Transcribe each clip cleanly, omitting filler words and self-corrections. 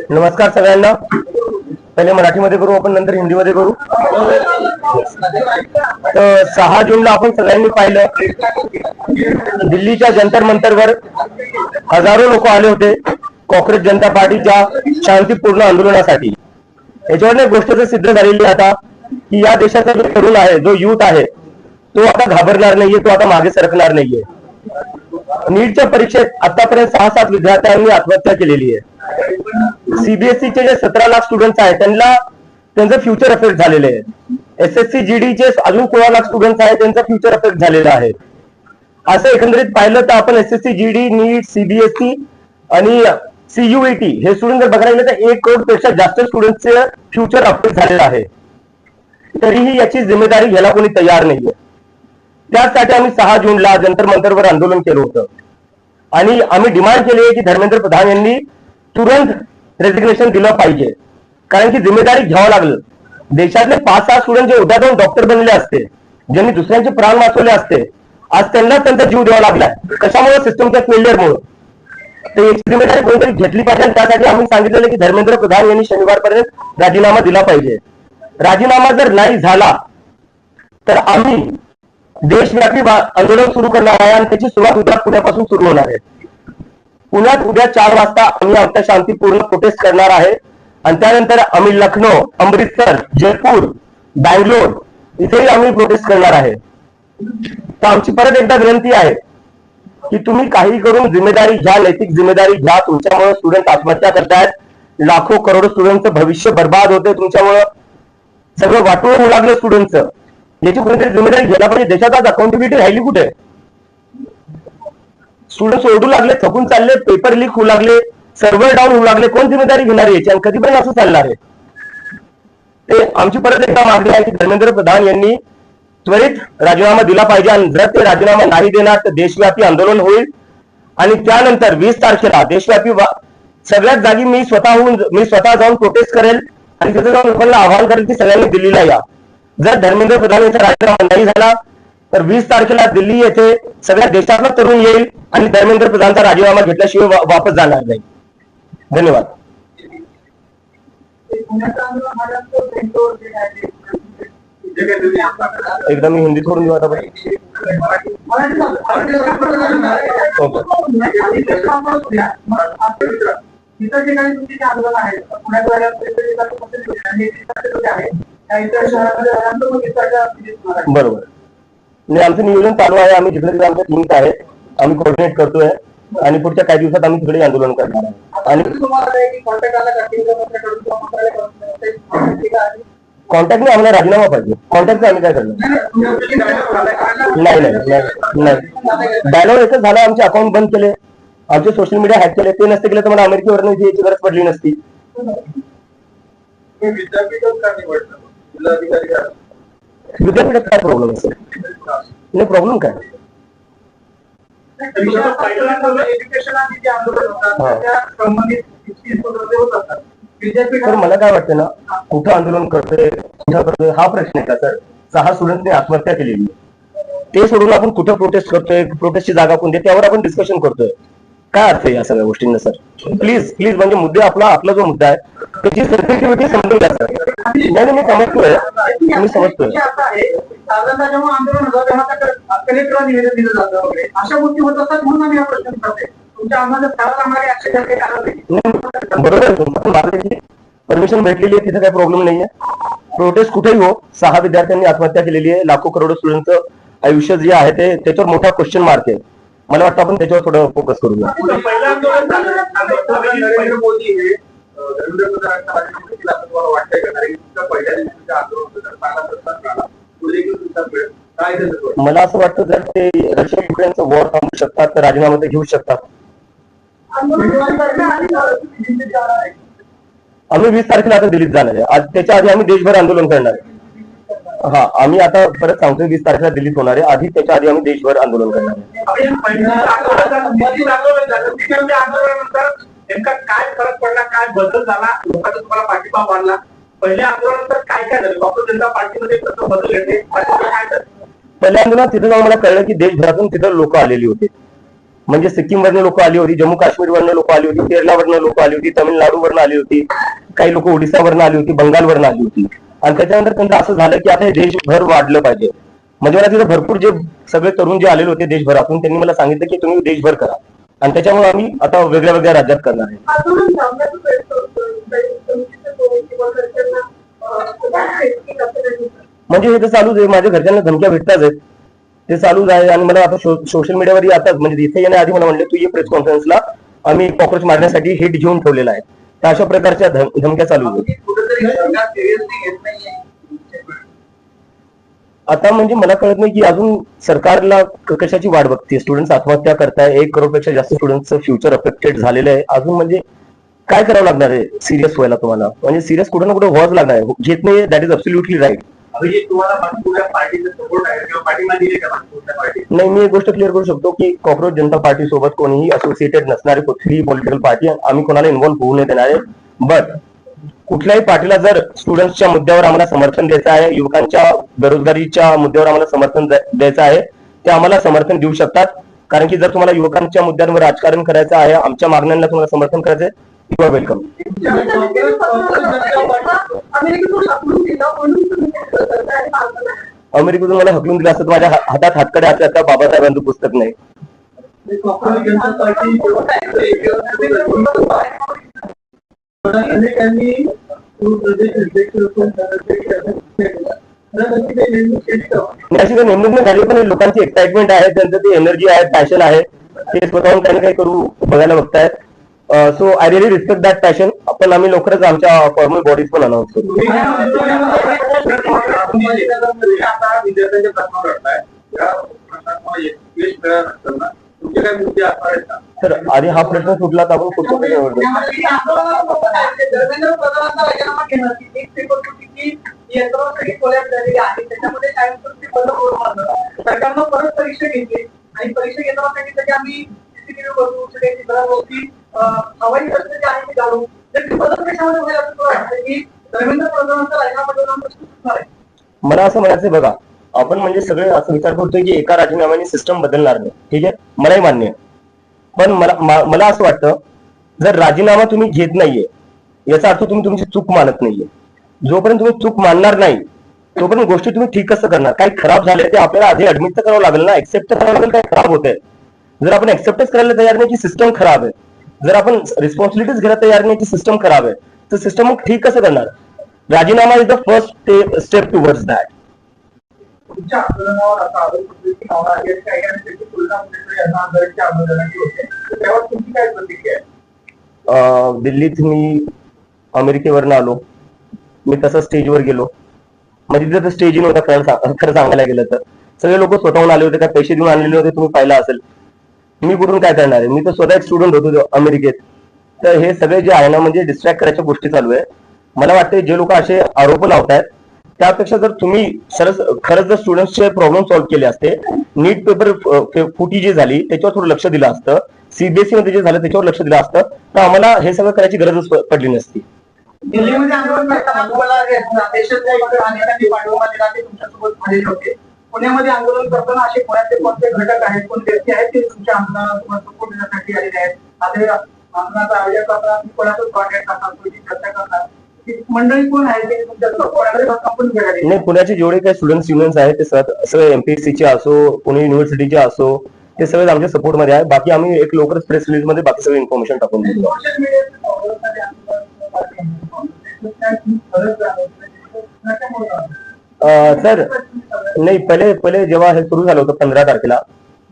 नमस्कार सगळ्यांना. पहिले मराठीमध्ये करू आपण, नंतर हिंदीमध्ये करू. तर 6 जूनला आपण सगळ्यांनी पाहिलं, दिल्लीच्या जंतर मंतरवर हजारो लोक आले होते काँग्रेस जनता पार्टीच्या शांतीपूर्ण आंदोलनासाठी. याच्यावर एक गोष्ट तर सिद्ध झालेली आता की या देशाचा जो तरुण आहे, जो युथ आहे, तो आता घाबरणार नाहीये, तो आता मागे सरकणार नाहीये. नीटच्या परीक्षेत आतापर्यंत 6-7 विद्यार्थ्यांनी आत्महत्या केलेली आहे. सीबीएसईचे जे 17 लाख स्टुडंट्स आहेत त्यांचं फ्युचर अफेक्ट झालेले आहे. एसएससी जीडीचे अजून 16 लाख स्टुडंट्स आहेत, त्यांचा फ्युचर अफेक्ट झालेला आहे. असं एकंदरीत पाहिलं तर आपण एसएससी जीडी, नीट, सीबीएसई आणि सीयूईटी हे स्टुडंट जर बघायला गेले तर 1 करोड पेक्षा जास्त स्टुडंटचे फ्युचर अफेक्ट झालेलं आहे. तरीही याची जिम्मेदारी घ्यायला कोणी तयार नाहीये. त्यासाठी आम्ही 6 जूनला जंतर मंतरवर आंदोलन केलं होतं आणि आम्ही डिमांड केली आहे की धर्मेंद्र प्रधान यांनी तुरंत रेजिग्नेशन दिलं पाहिजे. कारण की जिम्मेदारी घ्यावं लागलं. देशातले 5-6 स्टुडंट जे उद्या जाऊन डॉक्टर बनले असते, ज्यांनी दुसऱ्यांचे प्राण वाचवले असते, आज त्यांना त्यांचा जीव द्यावा लागलाय. कशामुळे? सिस्टमच्या फेलियरमुळे. तर याची जिम्मेदारी कोणतरी घेतली पाहिजे. त्यासाठी आम्ही सांगितलेलं की धर्मेंद्र प्रधान यांनी शनिवारपर्यंत राजीनामा दिला पाहिजे. राजीनामा जर नाही झाला तर आम्ही देशव्यापी आंदोलन सुरू करणार आहे आणि त्याची सुरुवात उद्या पुण्यापासून सुरू होणार आहे. पुण्यात उद्या 4 वाजता आम्ही आमच्या शांतीपूर्ण प्रोटेस्ट करणार आहे आणि त्यानंतर आम्ही लखनौ, अमृतसर, जयपूर, बँगलोर इथेही आम्ही प्रोटेस्ट करणार आहे. तर आमची परत एकदा विनंती आहे की तुम्ही काही करून जिम्मेदारी घ्या, नैतिक जिम्मेदारी घ्या. तुमच्यामुळे स्टुडंट आत्महत्या करतायत, लाखो करोडो स्टुडंटचं भविष्य बर्बाद होते, तुमच्यामुळे सगळं वाटोळं होऊ लागलं स्टुडंटचं. याची कोणतरी जिम्मेदारी घ्यायला पाहिजे. देशात आज अकाउंटेबिलिटी राहिली कुठे? स्टुडंट ओरडू लागले, थकून चालले, पेपर लीक होऊ लागले, सर्व्हर डाऊन होऊ लागले. कोण जिम्मेदारी घेणार याची आणि कधीपर्यंत असं चालणार आहे? ते आमची परत एकदा मागणी आहे की धर्मेंद्र प्रधान यांनी त्वरित राजीनामा दिला पाहिजे आणि जर ते राजीनामा नाही देणार तर देशव्यापी आंदोलन होईल. आणि त्यानंतर 20 तारखेला देशव्यापी सगळ्याच जागी मी स्वतः जाऊन प्रोटेस्ट करेल आणि तिथे जाऊन लोकांना आवाहन करेल की सगळ्यांनी दिल्लीला या. जर धर्मेंद्र प्रधान यांचा राजीनामा नाही झाला तर 20 तारखेला दिल्ली येथे सगळ्या देशातला तरुण येईल आणि धर्मेंद्र प्रधानचा राजीनामा घेतल्याशिवाय वापस जाणार नाही. धन्यवाद. एकदा मी हिंदी थोडून घेऊ आता. बरोबर. नाही, आमचं नियोजन चालू आहे. आम्ही जिकडे आमच्या टीम्स आहेत, आम्ही कोऑर्डिनेट करतोय आणि पुढच्या काही दिवसात आम्ही तिकडे आंदोलन करणार आहे. आणि कॉन्टॅक्टने आम्हाला राजीनामा पाहिजे. कॉन्टॅक्टने आम्ही काय करणार? नाही. डायलॉग एकच झाला, आमचे अकाउंट बंद केले, आमचे सोशल मीडिया हॅक केले. ते नसते केले तर मला अमेरिकेवर याची गरज पडली नसती. विद्यापीठात काय प्रॉब्लेम असेल? नाही, प्रॉब्लेम काय? सर मला काय वाटतं ना, कुठं आंदोलन करतोय, कुठं करतोय हा प्रश्न आहे का सर? 6 स्टुडंटने आत्महत्या केलेली, ते सोडून आपण कुठं प्रोटेस्ट करतोय, प्रोटेस्टची जागा कोणती, त्यावर आपण डिस्कशन करतोय. काय अर्थ आहे या सगळ्या गोष्टींना सर? प्लीज म्हणजे मुद्दे आपला जो मुद्दा आहे त्याची सेन्सिटिव्हिटी समजून घ्या सर. नाही, मी समजतोय. बरोबर, परमिशन भेटलेली आहे, तिथे काही प्रॉब्लेम नाहीये. प्रोटेस्ट कुठेही हो, 6 विद्यार्थ्यांनी आत्महत्या केलेली आहे. लाखो करोडो स्टुडंटचं आयुष्य जे आहे ते त्याच्यावर मोठा क्वेश्चन मार्क आहे. मला वाटतं आपण त्याच्यावर थोडं फोकस करूया. मला असं वाटतं जर ते रशिया युक्रेनचं वॉर थांबवू शकतात तर राजीनामा ते घेऊ शकतात. आम्ही 20 तारखेला आता दिल्लीत जाणार आहे. आज त्याच्या आधी आम्ही देशभर आंदोलन करणार आहे. हा, आम्ही आता परत सांगतोय 20 तारखेला दिल्लीत होणार आहे. आधी त्याच्या आधी आम्ही देशभर आंदोलन करणार आहे. काय फरक पडला, काय बदल झाला, लोकांचा तुम्हाला पाठिंबा वाढला? पहिल्या आंदोलनानंतर काय काय झालं? काँग्रेस जनता पार्टीमध्ये कसं बदल येते? पहिल्या आंदोलनात तिथं जाऊन मला कळलं की देशभरातून तिथं लोक आलेली होती. म्हणजे सिक्कीमवरनं लोक आली होती, जम्मू काश्मीरवरनं लोक आली होती, केरळावरनं लोक आली होती, तमिळनाडूवरनं आली होती, काही लोक ओडिसावरनं आली होती, बंगालवरनं आली होती. आणि त्याच्यानंतर त्यांचं असं झालं की आता हे देशभर वाढलं पाहिजे. म्हणजे मला तिथं भरपूर जे सगळे तरुण जे आलेले होते देशभरातून, त्यांनी मला सांगितलं की तुम्ही देशभर करा. आणि त्याच्यामुळे आम्ही आता वेगळ्या वेगळ्या राज्यात करणार आहे. म्हणजे हे तर चालूच आहे, माझ्या घरच्यांना धमक्या भेटताच आहेत, ते चालूच आहे. आणि मला आता सोशल मीडियावर आता म्हणजे इथे येण्याआधी मला म्हणले तू ये प्रेस कॉन्फरन्सला, आम्ही कॉक्रोच मारण्यासाठी हिट घेऊन ठेवलेला आहे. तर अशा प्रकारच्या धमक्या चालू आहेत. आता म्हणजे मला कळत नाही की अजून सरकारला कशाची वाट बघते. स्टुडंट्स आत्महत्या करताय, 1 करोडपेक्षा जास्त स्टुडंट्सचं फ्युचर अफेक्टेड झालेलं आहे. अजून म्हणजे काय करावं लागणार आहे सिरियस व्हायला तुम्हाला? म्हणजे सिरियस कुठं ना कुठं व्हावंच लागणार आहे. घेत नाही, दॅट इज अब्सोल्युटली राईट. नाही, मी एक गोष्ट क्लिअर करू शकतो की कॉक्रोच जनता पार्टी सोबत कोणीही असोसिएटेड नसणारी कुठलीही पॉलिटिकल पार्टी आम्ही कोणाला इन्व्हॉल्व्ह होऊ नये देणार आहे. बट कुठल्याही पार्टीला जर स्टुडंट्सच्या मुद्द्यावर आम्हाला समर्थन द्यायचं आहे, युवकांच्या बेरोजगारीच्या मुद्द्यावर आम्हाला समर्थन द्यायचं आहे, ते आम्हाला समर्थन देऊ शकतात. कारण की जर तुम्हाला युवकांच्या मुद्द्यांवर राजकारण करायचं आहे, आमच्या मागण्यांना तुम्हाला समर्थन करायचं आहे, यू आर वेलकम. अमेरिकेतून मला हकलून दिलं असतं, माझ्या हातात हातकडे असल्या तर बाबासाहेबांचं पुस्तक नाही. अशी काही नेमणूक नाही झाली, पण लोकांची एक्साइटमेंट आहे, त्यांचं ते एनर्जी आहे, पॅशन आहे, ते स्वतःहून काही काही करू बघायला बघतायत. So I really respect that passion. आपण आम्ही लवकरच आमच्या फॉर्मल बॉडीज पण अनाऊन्स करू. तर आधी हा प्रश्न सुटला तर आपण पुढचा सरकारनं परत परीक्षा घेतली आणि परीक्षा घेताना सांगितलं की आम्ही सीसीटीव्ही बसवू, सगळ्या हवाई रस्ते जे आहे ते घालू. मला असं म्हणायचं बघा, आपण म्हणजे सगळे असं विचार करतोय की एका राजीनाम्याने सिस्टम बदलणार नाही. ठीक आहे, मलाही मान्य आहे. पण मला असं वाटतं जर राजीनामा तुम्ही घेत नाहीये याचा अर्थ तुम्ही तुमची चूक मानत नाहीये. जोपर्यंत तुम्ही चूक मानणार नाही तोपर्यंत गोष्टी तुम्ही ठीक कसं करणार? काही खराब झालंय ते आपल्याला आधी ऍडमिट तर करावं लागेल ना, एक्सेप्ट तर करावं लागेल काय खराब होतंय. जर आपण एक्सेप्टच करायला तयार नाही की सिस्टम खराब आहे, जर आपण रिस्पॉन्सिबिलिटीज घ्यायला तयार नाही की सिस्टम खराब आहे, तर सिस्टम मग ठीक कसं करणार? राजीनामा is the first step towards that. तुमच्या आंदोलनावर असा आरोप होतो की त्याची तुलना आंदोलनाची होते, त्यावर तुमची काय प्रतिक्रिया आहे? दिल्लीत मी अमेरिकेवरनं आलो, मी तसं स्टेजवर गेलो, म्हणजे तिथं स्टेज इन होता. खरं सांगायला गेलं तर सगळे लोक स्वतःहून आले होते, काय पैसे देऊन आणलेले होते, तुम्ही पाहिलं असेल. मी कुठून काय करणार आहे? मी तर स्वतः एक स्टुडंट होतो अमेरिकेत. तर हे सगळे जे आहे ना म्हणजे डिस्ट्रॅक्ट करायच्या गोष्टी चालू आहे. मला वाटते जे लोक असे आरोप लावतायत त्यापेक्षा जर तुम्ही खरंच जर स्टुडंट्सचे प्रॉब्लेम सॉल्व्ह केले असते, नीट पेपर फुटी जी झाली त्याच्यावर थोडं लक्ष दिलं असतं, सीबीएसई मध्ये जे झालं त्याच्यावर लक्ष दिलं असतं, तर आम्हाला हे सगळं करायची गरजच पडली नसती. दिल्लीमध्ये आंदोलन करताना तुम्हाला देशातल्या इतर अनेकांनी पाठिंबा दिला, ते तुमच्यासोबत झालेले होते. पुण्यामध्ये आंदोलन करताना असे पुण्याचे कोणते घटक आहेत, कोणते व्यक्ती आहेत ते तुमच्या आंदोलनाला तुम्हाला सपोर्ट देण्यासाठी आलेले आहेत? आता आंदोलनाचा आयोजन करताना तुम्ही कोणाचं कॉन्टॅक्ट करतात, तुमची चर्चा करतात, मंडळी कोण आहे ते तुमच्या नाही, पुण्याचे जेवढे काही स्टुडंट्स युनियन्स आहेत ते सगळे एमपीएससीचे असो, पुणे युनिव्हर्सिटीचे असो, ते सगळे आमच्या सपोर्ट मध्ये आहे. बाकी आम्ही एक लवकरच प्रेस रिलीज मध्ये बाकी सगळे इन्फॉर्मेशन टाकून देतो. सर नाही, पहिले जेव्हा हे सुरू झालं होतं 15 तारखेला,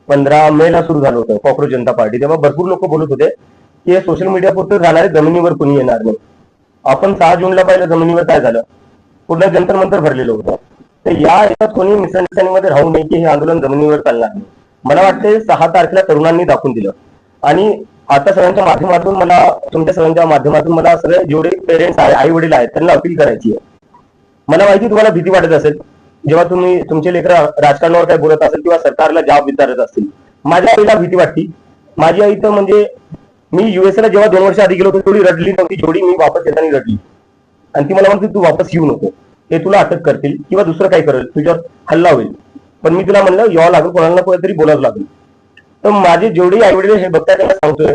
15 मे ला सुरू झालं होतं कॉक्रोच जनता पार्टी, तेव्हा भरपूर लोक बोलत होते की हे सोशल मीडिया पुरते राहणारे, जमिनीवर कुणी येणार नाही. आपण 6 जूनला पाहिलं जमिनीवर काय झालं, पूर्ण जंतर मंतर भरलेलं होतं. तर या याच्यात कोणी मिसअंडरस्टँडिंग मध्ये राहू नये की हे आंदोलन जमिनीवर चालणार नाही. मला वाटते 6 तारखेला तरुणांनी दाखवून दिलं. आणि आता सगळ्यांच्या माध्यमातून मला, तुमच्या सगळ्यांच्या माध्यमातून मला सगळे जेवढे पेरेंट्स आहेत, आई वडील आहेत, त्यांना अपील करायची आहे. मला माहिती तुम्हाला भीती वाटत असेल जेव्हा तुम्ही तुमचे लेकर राजकारणावर काय बोलत असेल किंवा सरकारला जबाब विचारत असतील. माझ्या आईला भीती वाटती. माझी आई तर म्हणजे मी युएसए ला जेव्हा 2 वर्ष आधी गेलो होतो तेवढी रडली नव्हती जेवढी मी वापस येताना रडली. आणि ती मला म्हणते तू वापस येऊ नको, ते तुला अटक करतील किंवा दुसरं काही करेल, तुझ्यावर हल्ला होईल. पण मी तिला म्हणलं यावं लागेल, कोणाला कोणीतरी बोलावं लागेल. तर माझे जेवढे आई वडील हे बघताय त्यांना सांगतोय,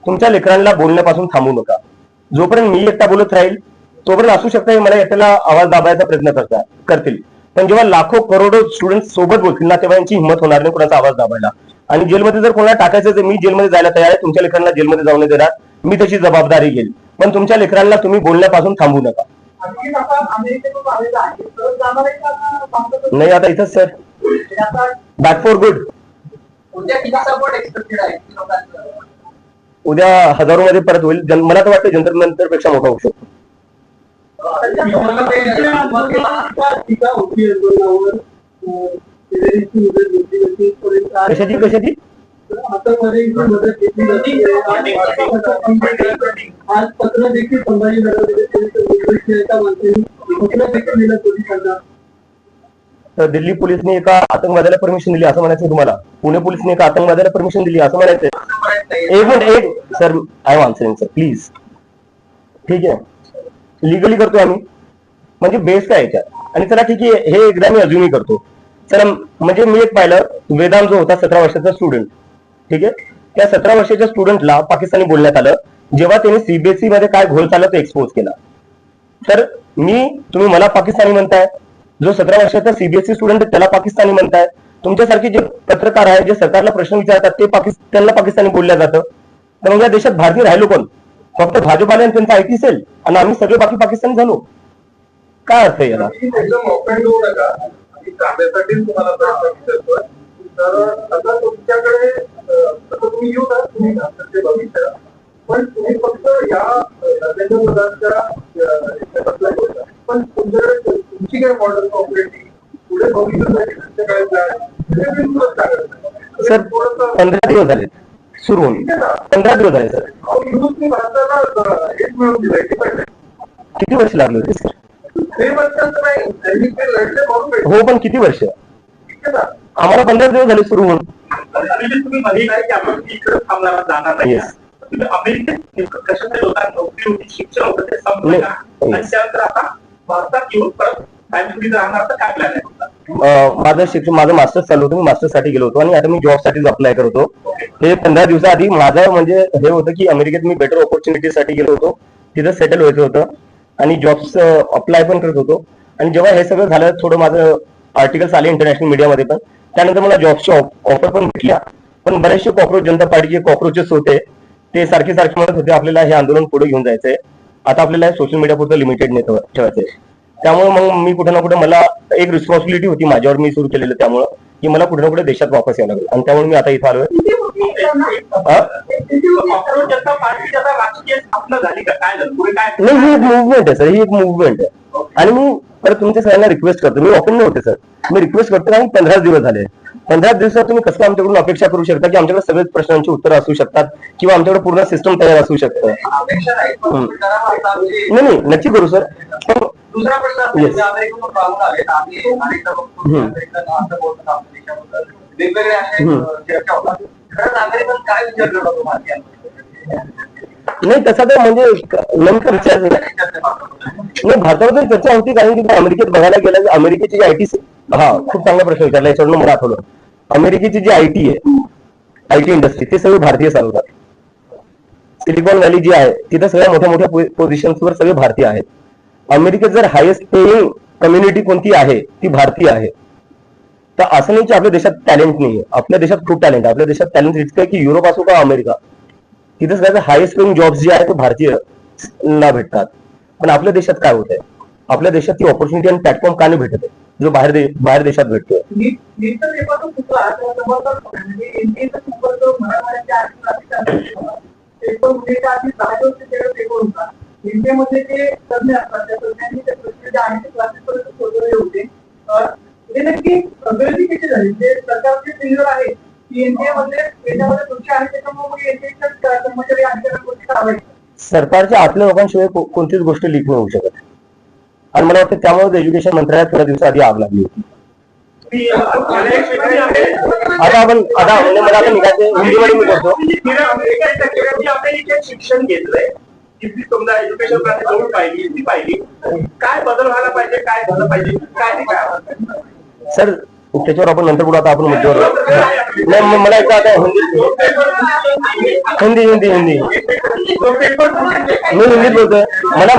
तुमच्या लेकरांना बोलण्यापासून थांबू नका. जोपर्यंत मी एकटा बोलत राहील तोपर्यंत असू शकतं मला एकट्याला आवाज दाबायचा प्रयत्न करतील, पण जेव्हा लाखो करोडो स्टुडंट सोबत बोलतील ना तेव्हा यांची हिंमत होणार नाही कोणाचा आवाज दाबायला. आणि जेलमध्ये जर कोणाला टाकायचं तर मी जेलमध्ये जायला तयार आहे, तुमच्या लेकरांना जेलमध्ये जाऊन देणार, मी त्याची जबाबदारी घेईल. पण तुमच्या लेकरांना तुम्ही बोलण्यापासून थांबू नका. नाही आता इथंच सर, बॅक फॉर गुड. उद्या हजारोमध्ये परत होईल. मला तर वाटतं जंतर मंतर पेक्षा मोठा होऊ शकतो. कशाची कशाची आज पत्र देखील तर दिल्ली पोलिसने एका आतंकवाद्याला परमिशन दिली असं म्हणायचं तुम्हाला? पुणे पोलिसने एका आतंकवाद्याला परमिशन दिली असं म्हणायचंय? एक minute sir, I am answering sir please. ठीक आहे, लिगली करतो आम्ही, म्हणजे बेस काय याच्यात. आणि चला ठीक आहे, हे एकदा मी अजूनही करतो. चला म्हणजे मी एक पाहिलं, वेदांत जो होता 17 वर्षाचा स्टुडंट, ठीक आहे, त्या 17 वर्षाच्या स्टुडंटला पाकिस्तानी बोलण्यात आलं जेव्हा त्यांनी सीबीएसई मध्ये काय घोळ चालला तो एक्सपोज केला. तर तुम्ही मला पाकिस्तानी म्हणताय, जो 17 वर्षाचा सीबीएसई स्टुडंट त्याला पाकिस्तानी म्हणताय. तुमच्यासारखे जे पत्रकार आहेत जे सरकारला प्रश्न विचारतात ते त्यांना पाकिस्तानी बोलल्या जातं. तर मग या देशात भारतीय राहिलो कोण? फक्त भाजपाने आणि त्यांचा आयटी सेल, आणि आम्ही सगळे बाकी पाकिस्तानी झालो. काय अर्थ आहे याला? तुम्हाला तर आता तुमच्याकडे तुम्ही येऊ का तुम्ही भविष्य, पण तुम्ही फक्त या नरेंद्र मोदींच्या पण तुमच्याकडे तुमची काय मॉडल ऑपरेटिंग पुढे भविष्यासाठी काय सर 15 दिवस झाले सुरू होऊन, 15 दिवस झाले सर. एक मिळून दिलाय. किती वर्ष लागले होते सर? ते वर्षांचं नाही, लढले म्हणून. हो पण किती वर्ष? आम्हाला 15 दिवस झाले सुरू होऊन. तुम्ही मध्ये काय की आपण इकडे थांबणार जाणार नाही. अमेरिकेत कशाचे लोकांना नोकरी होती, शिक्षण होतं, ते संपलं का? आणि त्यानंतर आता भारतात येऊन परत कायमस्वरूपी राहणार तर काय प्लॅन आहे? माझं शिक्षण, माझं मास्टर्स चालू होतं, मी मास्टर्स साठी गेलो होतो आणि आता मी जॉब साठी अप्लाय करत होतो. हे 15 दिवसाआधी माझं म्हणजे हे होतं की अमेरिकेत मी बेटर ऑपॉर्च्युनिटीसाठी गेलो होतो, तिथं सेटल व्हायचं होतं आणि जॉब्स अप्लाय पण करत होतो. आणि जेव्हा हे सगळं झालं, थोडं माझं आर्टिकल्स आले इंटरनॅशनल मीडियामध्ये पण, त्यानंतर मला जॉबची ऑफर पण भेटल्या. पण बरेचसे कॉक्रोच जनता पार्टीचे कॉक्रोचेस होते, ते सारखे म्हणत होते आपल्याला हे आंदोलन पुढे घेऊन जायचंय, आता आपल्याला सोशल मीडिया पुरतं लिमिटेड नाही ठेवायचंय. त्यामुळे मग मी कुठे ना कुठे मला एक रिस्पॉन्सिबिलिटी होती माझ्यावर, मी सुरू केलेलं, त्यामुळे की मला कुठे ना कुठे देशात वापस यावं लागेल. आणि त्यामुळे मी आता इथं आलोय. नाही, ही एक मुवमेंट आहे सर, ही एक मुवमेंट आहे. आणि मी परत तुमच्या सगळ्यांना रिक्वेस्ट करतो, मी ओपन नव्हते सर, मी रिक्वेस्ट करतो कारण 15 दिवस झाले. 15 दिवसात तुम्ही कसं आमच्याकडून अपेक्षा करू शकता की आमच्याकडे सगळ्याच प्रश्नांची उत्तरं असू शकतात किंवा आमच्याकडे पूर्ण सिस्टम तयार असू शकतं? नाही, नक्की करू सर. पण दुसरा प्रश्न वेगवेगळ्या चर्चा होतात, नागरिकांना काय विचार करतो? नाही तसा तर म्हणजे नेमका विचार नाही, भारताबद्दल चर्चा होती कारण की अमेरिकेत बघायला गेलं की अमेरिकेची जी आयटी, हा खूप चांगला प्रश्न विचारला, याच्यावरून मला आठवलं. अमेरिकेची जी आयटी आहे, आयटी इंडस्ट्री, ते सगळे भारतीय चालवतात. सिलिकॉन व्हॅली जी आहे तिथे सगळ्या मोठ्या मोठ्या पोझिशन्सवर सगळे भारतीय आहेत. अमेरिकेत जर हायेस्ट पेइंग कम्युनिटी कोणती आहे ती भारतीय आहे. तर असं नाही की आपल्या देशात टॅलेंट नाही आहे, आपल्या देशात खूप टॅलेंट आहे. आपल्या देशात टॅलेंट इतकं आहे की युरोप असो का अमेरिका, तिथे सगळ्यात हायेस्ट पेइंग जॉब्स जे आहे ते भारतीय ना भेटतात. पण आपल्या देशात काय होत आहे, आपल्या देशात ती ऑपॉर्च्युनिटी आणि प्लॅटफॉर्म का नाही भेटत आहे जो बाहेर देशात भेटतोय? इंडियामध्ये जे तज्ञ असतात त्या तज्ञांनी त्या प्रश्नाचे आणखी क्लासेस शोधले होते. हे नक्की गरजी कशी झाली? जे सरकारचे सिनियर आहे की इंडियामध्ये याच्यामध्ये तुमचे आहे त्याच्यामुळे कर्मचारी आणखी गोष्टी करावायच्या. सरकारच्या आतल्या लोकांशिवाय कोणतीच गोष्ट लीक नाही होऊ शकत. आणि मला वाटतं त्यामुळे एज्युकेशन मंत्रालयात थोड्या दिवसाआधी आग लागली होती. आता मला आता निघायचे, हिंदीमध्ये मी करतो. शिक्षण घेतलंय, समजा एज्युकेशन पाहिली ती पाहिली, काय बदल व्हायला पाहिजे, काय झालं पाहिजे, काय सर त्याच्यावर आपण नंतर बोलू. आता आपण मुद्द्यावर नाही, मला एकदा आता हिंदी हिंदी हिंदी मी हिंदीत बोलतोय. मला